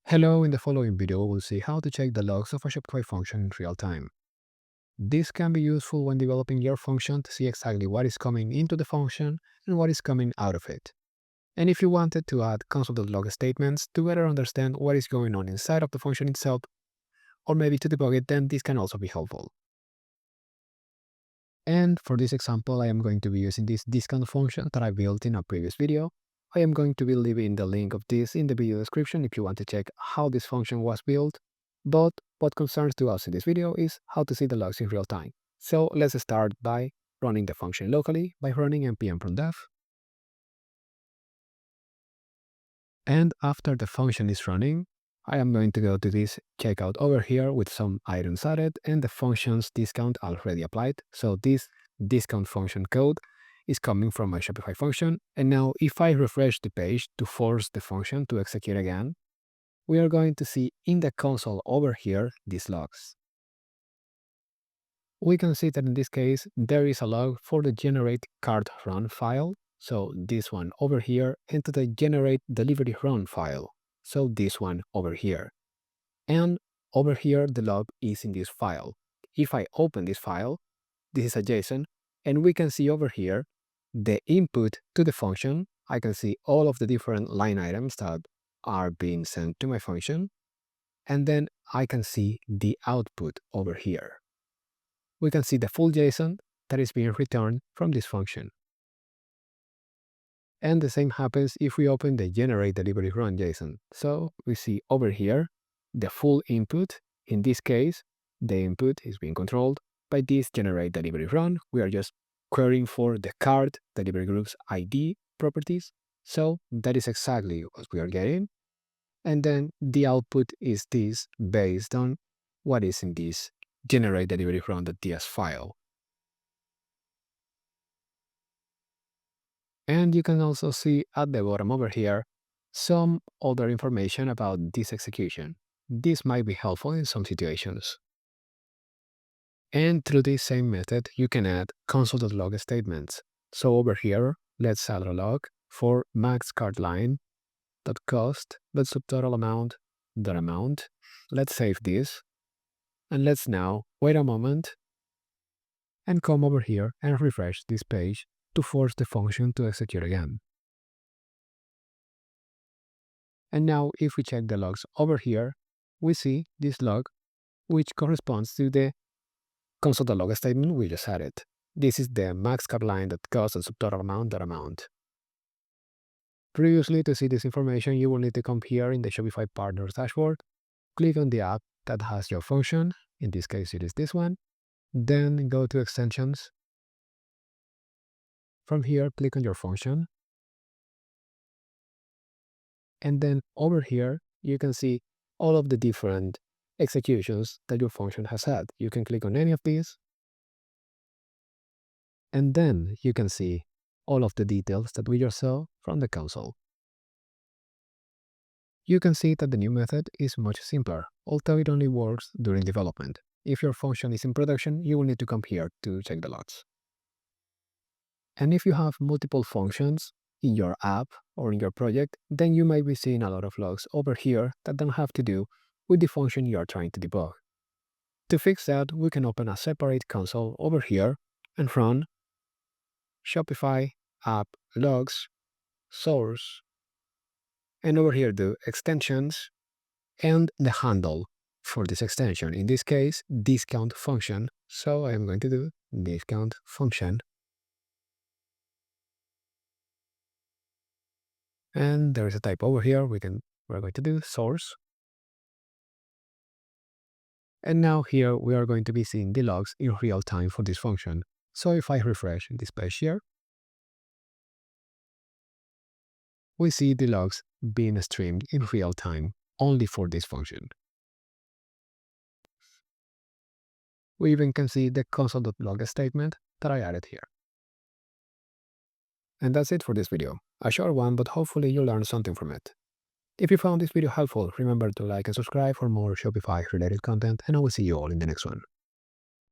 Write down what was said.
Hello, in the following video, we'll see how to check the logs of a Shopify function in real time. This can be useful when developing your function to see exactly what is coming into the function and what is coming out of it. And if you wanted to add console.log statements to better understand what is going on inside of the function itself, or maybe to debug it, then this can also be helpful. And for this example, I am going to be using this discount function that I built in a previous video. I am going to be leaving the link of this in the video description if you want to check how this function was built. But what concerns to us in this video is how to see the logs in real time. So let's start by running the function locally by running npm from dev. And after the function is running, I am going to go to this checkout over here with some items added and the function's discount already applied. So this discount function code is coming from my Shopify function. And now if I refresh the page to force the function to execute again, we are going to see in the console over here these logs. We can see that in this case, there is a log for the generate cart run file. So this one over here, and to the generate delivery run file. So this one over here. And over here, the log is in this file. If I open this file, this is a JSON, and we can see over here the input to the function. I can see all of the different line items that are being sent to my function. And then I can see the output over here. We can see the full JSON that is being returned from this function. And the same happens if we open the generate delivery run JSON. So we see over here the full input. In this case, the input is being controlled by this generate delivery run. We are just querying for the cart delivery group's ID properties. So that is exactly what we are getting. And then the output is this based on what is in this generate delivery run.ts file. And you can also see at the bottom over here some other information about this execution. This might be helpful in some situations. And through this same method, you can add console.log statements. So over here, let's add a log for max cart line dot cost dot subtotal amount dot amount. Let's save this. And let's now wait a moment and come over here and refresh this page to force the function to execute again. And now if we check the logs over here, we see this log which corresponds to the console.log statement we just added. This is the max cap line that cost and subtotal amount that amount. Previously, to see this information, you will need to come here in the Shopify Partners dashboard, click on the app that has your function. In this case, it is this one. Then go to extensions. From here, click on your function. And then over here, you can see all of the different executions that your function has had. You can click on any of these. And then you can see all of the details that we just saw from the console. You can see that the new method is much simpler, although it only works during development. If your function is in production, you will need to come here to check the logs. And if you have multiple functions in your app or in your project, then you might be seeing a lot of logs over here that don't have to do with the function you are trying to debug. To fix that, we can open a separate console over here and run Shopify app logs source, and over here do extensions and the handle for this extension. In this case, discount function. So I am going to do discount function. And there is a type over here. We're going to do source. And now here we are going to be seeing the logs in real time for this function. So if I refresh this page here, we see the logs being streamed in real time only for this function. We even can see the console.log statement that I added here. And that's it for this video. A short one, but hopefully you learned something from it. If you found this video helpful, remember to like and subscribe for more Shopify related content, and I will see you all in the next one.